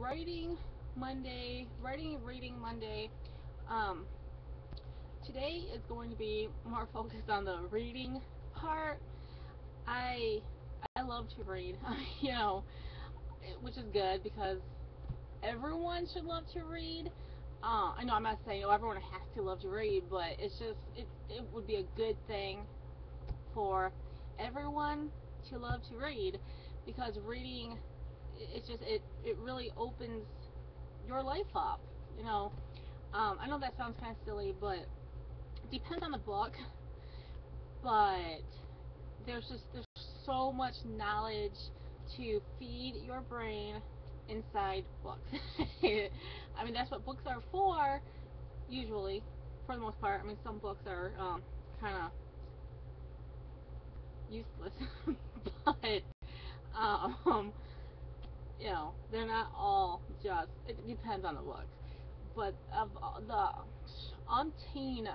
Writing and reading Monday. Um, Today is going to be more focused on the reading part. I I love to read, you know, which is good because everyone should love to read. I know I'm not saying everyone has to love to read, but it's just it would be a good thing for everyone to love to read because reading it's just it really opens your life up. You know, I know that sounds kind of silly, but it depends on the book. But there's so much knowledge to feed your brain inside books. I mean that's what books are for usually, for the most part. I mean some books are kind of useless, but um, you know they're not all just. It depends on the books, but of the umpteen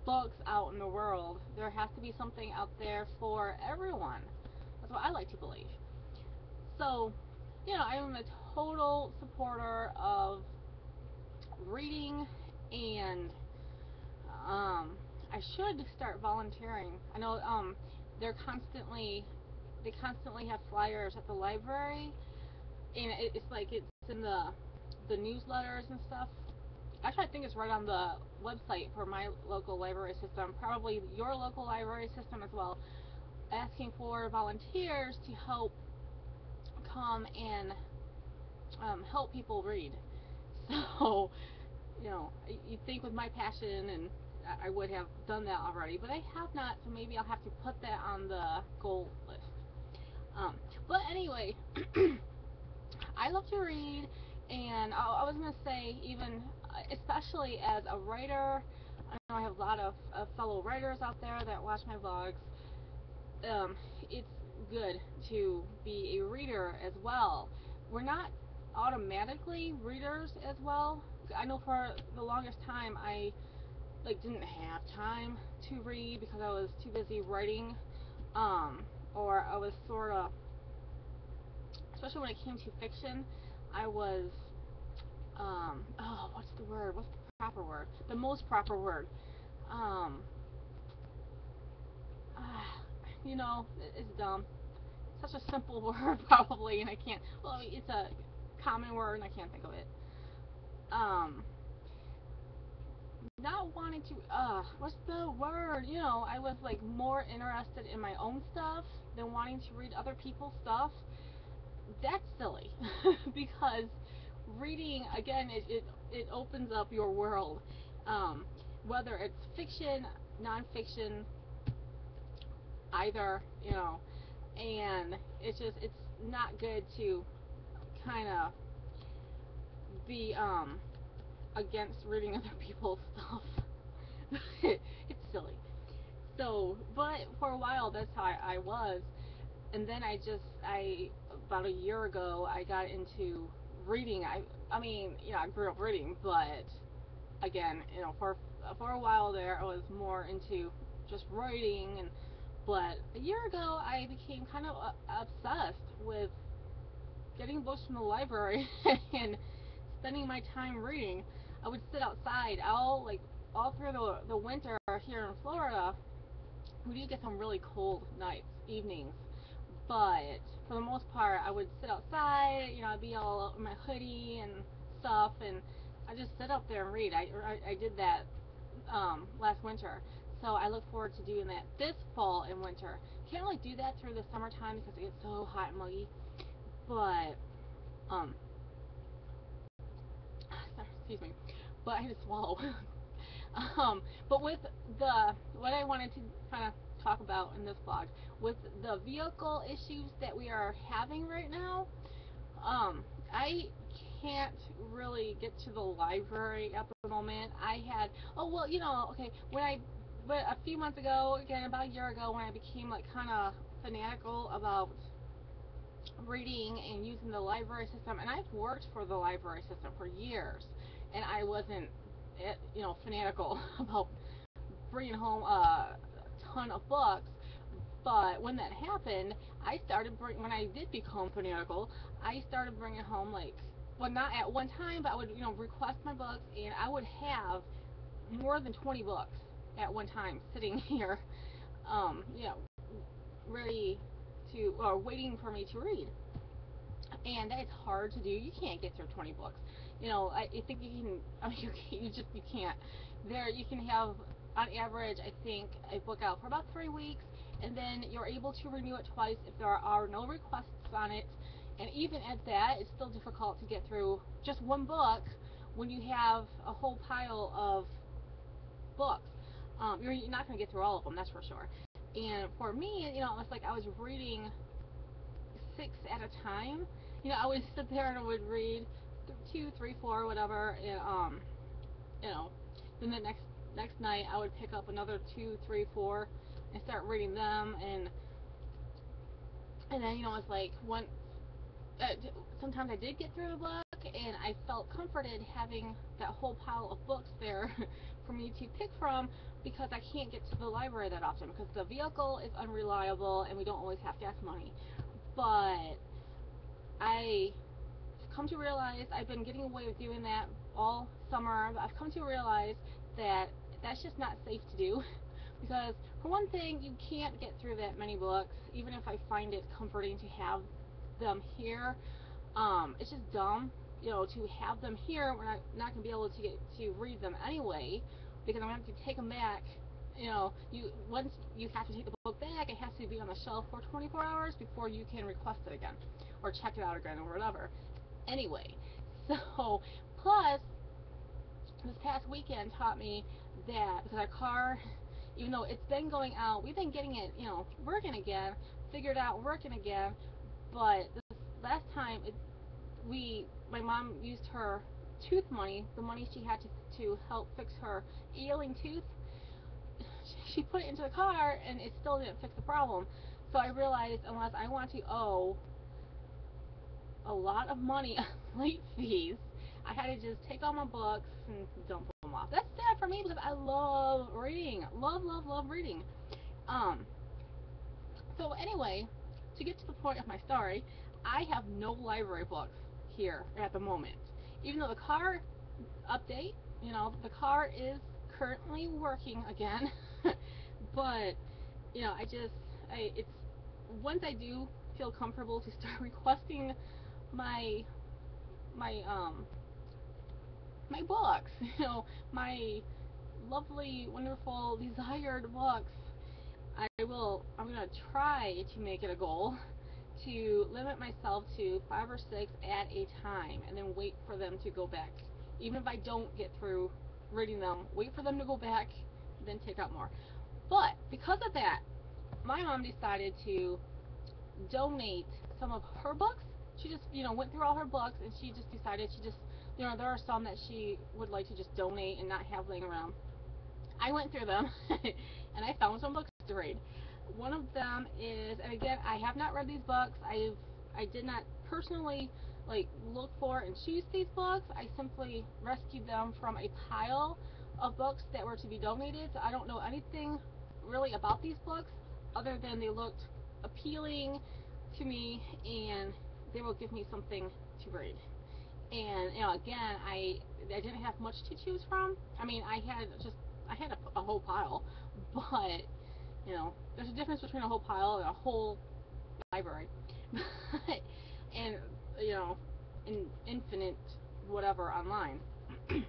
books out in the world, there has to be something out there for everyone. That's what I like to believe. So, you know, I am a total supporter of reading, and I should start volunteering. I know they're constantly they constantly have flyers at the library, and it's like it's in the newsletters and stuff. Actually, I think it's right on the website for my local library system, probably your local library system as well, asking for volunteers to help come and help people read. So, you know, you think with my passion, and I would have done that already, but I have not, so maybe I'll have to put that on the goal list. Um, but anyway, I love to read, and I was going to say, even especially as a writer, I know I have a lot of fellow writers out there that watch my vlogs. It's good to be a reader as well. We're not automatically readers as well. I know for the longest time I didn't have time to read because I was too busy writing, or I was sort of, especially when it came to fiction, I was what's the word? What's the proper word? The most proper word. Um, you know, it's dumb. Such a simple word probably, and I can't. Well, it's a common word, and I can't think of it. Um, Not wanting to. What's the word? You know, I was like more interested in my own stuff than wanting to read other people's stuff. That's silly, because reading again, it opens up your world. Um, Whether it's fiction, nonfiction, either, you know, and it's not good to kind of be against reading other people's stuff. It's silly. So, but for a while that's how I was, and then I about a year ago I got into reading. I mean, you know, I grew up reading, but again, you know, for a while there I was more into just writing, and but a year ago I became kind of obsessed with getting books from the library and spending my time reading. I would sit outside all through the winter here in Florida. We do get some really cold nights, evenings, but for the most part, I would sit outside. You know, I'd be all in my hoodie and stuff, and I just sit up there and read. I did that last winter, so I look forward to doing that this fall and winter. Can't really do that through the summertime because it gets so hot and muggy, but um, excuse me, but I had to swallow. But with what I wanted to kind of talk about in this vlog, with the vehicle issues that we are having right now, I can't really get to the library at the moment. I had, oh well, you know, okay, but a few months ago, again about a year ago, when I became like kind of fanatical about reading and using the library system, and I've worked for the library system for years, and I wasn't, you know, fanatical about bringing home a ton of books. But when that happened, when I did become fanatical, I started bringing home like well, not at one time, but I would, request my books, and I would have more than 20 books at one time sitting here, um, you know, ready to, or waiting for me to read. And that's hard to do. You can't get through 20 books. I think you can. I mean, you can't. You can have on average, I think, a book out for about 3 weeks, and then you're able to renew it twice if there are no requests on it. And even at that, it's still difficult to get through just one book when you have a whole pile of books. You're not going to get through all of them, that's for sure. And for me, it's like I was reading six at a time. I would sit there and I would read two, three, four, whatever, and you know, then the next night I would pick up another two, three, four, and start reading them, and then it's like uh, sometimes I did get through the book, and I felt comforted having that whole pile of books there for me to pick from because I can't get to the library that often because the vehicle is unreliable and we don't always have gas money. But I come to realize I've been getting away with doing that all summer. I've come to realize that that's just not safe to do because for one thing, you can't get through that many books, even if I find it comforting to have them here. It's just dumb, to have them here when I'm not going to be able to get to read them anyway, because I'm going to have to take them back. Once you have to take the book back, it has to be on the shelf for 24 hours before you can request it again, or check it out again, or whatever. Anyway, so plus this past weekend taught me that because our car, even though it's been going out, we've been getting it, working again, figured out working again, but this last time my mom used her tooth money, the money she had to help fix her ailing tooth. She put it into the car and it still didn't fix the problem. So I realized unless I want to owe a lot of money on late fees, I had to just take all my books and dump them off. That's sad for me because I love reading. Love reading. Um, so anyway, to get to the point of my story, I have no library books here at the moment. Even though the car update, the car is currently working again, but it's once I do feel comfortable to start requesting my my my books, my lovely, wonderful, desired books, I'm gonna try to make it a goal to limit myself to 5 or 6 at a time, and then wait for them to go back. Even if I don't get through reading them, wait for them to go back, then take out more. But because of that, my mom decided to donate some of her books. She just, went through all her books, and she just decided there are some that she would like to just donate and not have laying around. I went through them, and I found some books to read. One of them is, and again, I have not read these books. I did not personally look for and choose these books. I simply rescued them from a pile of books that were to be donated. So I don't know anything really about these books other than they looked appealing to me and they will give me something to read. And again, I didn't have much to choose from. I mean, I had a whole pile, but there's a difference between a whole pile and a whole library, and an infinite whatever online to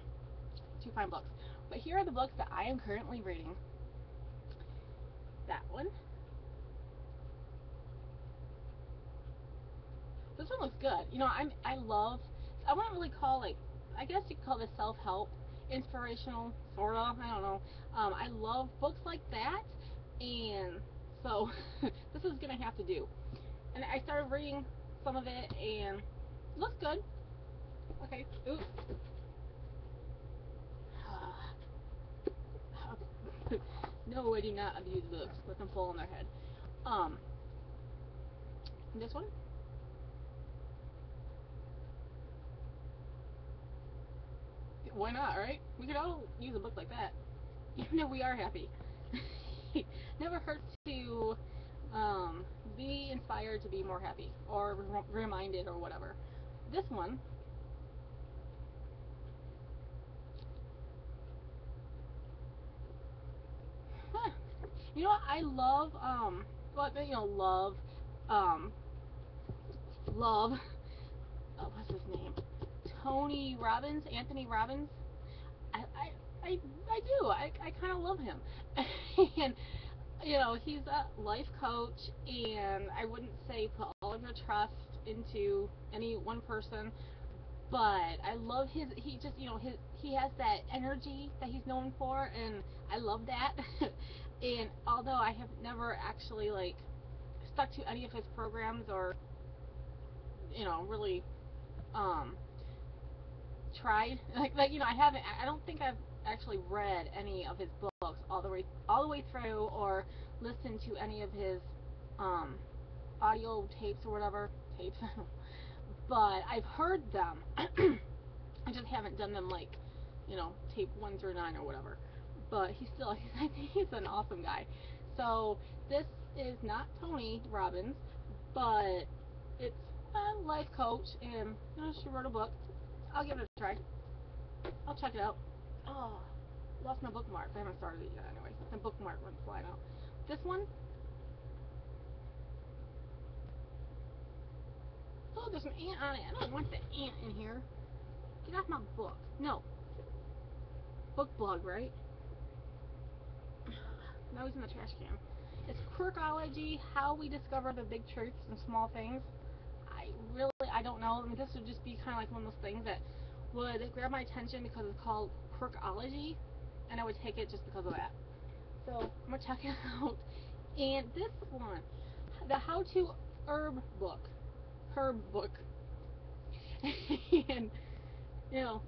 find books. But here are the books that I am currently reading. That one. This one looks good. I wouldn't really call I guess you could call this self-help, inspirational, sorta. I don't know. I love books like that, and so this is gonna have to do. And I started reading some of it, and it looks good. Okay. Ooh. No, I do not abuse books. Let them fall on their head. Um, this one. Why not, right? We could all use a book like that, even if we are happy. Never hurts to be inspired to be more happy, or reminded, or whatever. This one You know what? I love well, you know, um love what's his name? Tony Robbins, Anthony Robbins. I I I do. I kind of love him. And you know, he's a life coach, and I wouldn't say put all of your trust into any one person, but I love his. He just, you know, he has that energy that he's known for, and I love that. And although I have never actually like stuck to any of his programs or you know really um tried like you know I haven't. I don't think I've actually read any of his books all the way through or listened to any of his um audio tapes or whatever tapes. But I've heard them. I just haven't done them like you know tape 1 through 9 or whatever. But he's still I think he's an awesome guy. So this is not Tony Robbins, but it's a life coach, and you know, she wrote a book. I'll give it a try. I'll check it out. Oh, lost my bookmark. I haven't started it yet anyway. The bookmark went flying out. This one, oh, there's an ant on it. I don't want the ant in here. Get off my book. No. Book blog, right? Now he's in the trash can. It's Quirkology, How We Discover the Big Truths in Small Things. I don't know. I mean, this would just be kind of like one of those things that would grab my attention because it's called Quirkology, and I would take it just because of that. So I'm gonna check it out. And this one, the How to Herb book, and you know,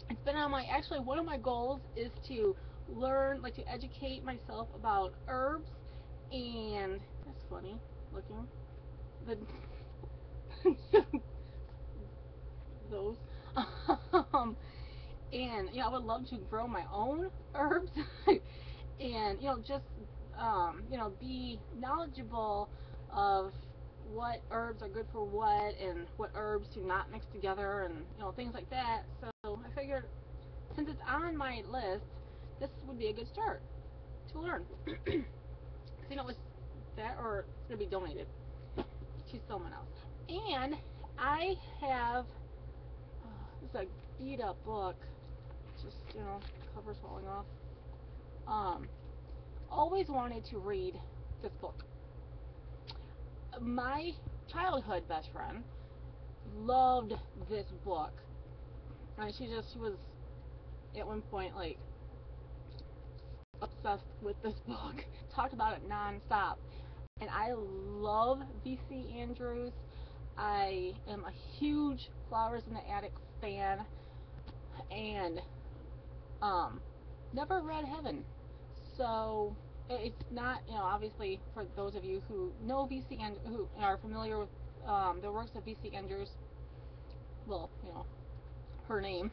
it's been on my actually one of my goals is to learn like to educate myself about herbs, and that's funny looking the those um and you know I would love to grow my own herbs and you know just you know be knowledgeable of what herbs are good for what and what herbs to not mix together and you know things like that. So I figured since it's on my list, this would be a good start to learn. Because you know it's that or it's gonna be donated to someone else. And I have this is a beat up book, just you know covers falling off. Always wanted to read this book. My childhood best friend loved this book. And she was at one point like obsessed with this book. Talked about it nonstop. And I love VC Andrews. I am a huge Flowers in the Attic fan, and never read Heaven. So it's not, you know, obviously for those of you who know VC and who are familiar with the works of VC Andrews, well, you know, her name.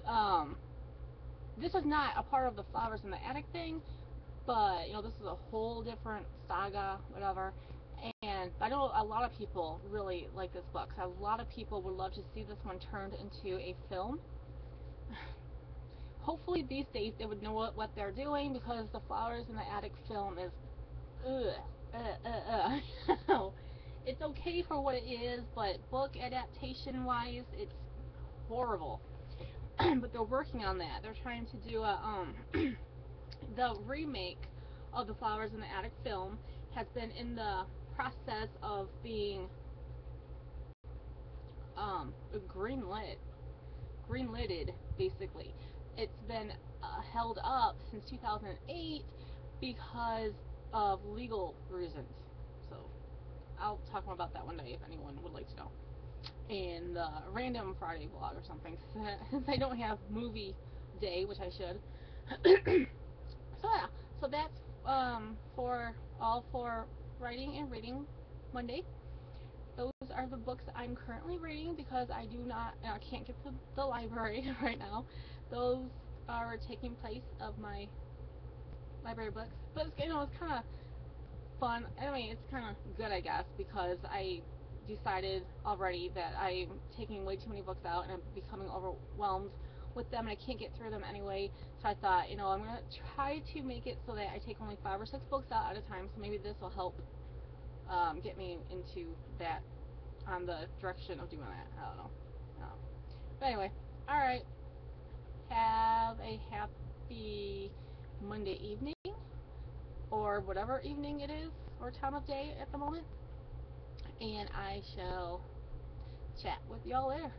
um, this is not a part of the Flowers in the Attic thing, but you know, this is a whole different saga, whatever. And I know a lot of people really like this book. So a lot of people would love to see this one turned into a film. Hopefully these days they would know what they're doing because the Flowers in the Attic film is it's okay for what it is, but book adaptation wise, it's horrible. But they're working on that. They're trying to do a the remake of the Flowers in the Attic film has been in the process of being um greenlit greenlighted basically. It's been held up since 2008 because of legal reasons. So I'll talk more about that one day if anyone would like to know. In the Random Friday vlog or something, since I don't have movie day, which I should. So yeah, so that's for all for writing and reading Monday. Those are the books I'm currently reading because I can't get to the library right now. Those are taking place of my library books, but it's, you know, it's kind of fun. I mean, it's kind of good, I guess, because I decided already that I'm taking way too many books out and I'm becoming overwhelmed with them, and I can't get through them anyway. So I thought, I'm gonna try to make it so that I take only 5 or 6 books out at a time. So maybe this will help get me into that, on the direction of doing that. I don't know. But anyway, all right. Have a happy Monday evening, or whatever evening it is, or time of day at the moment. And I shall chat with y'all later.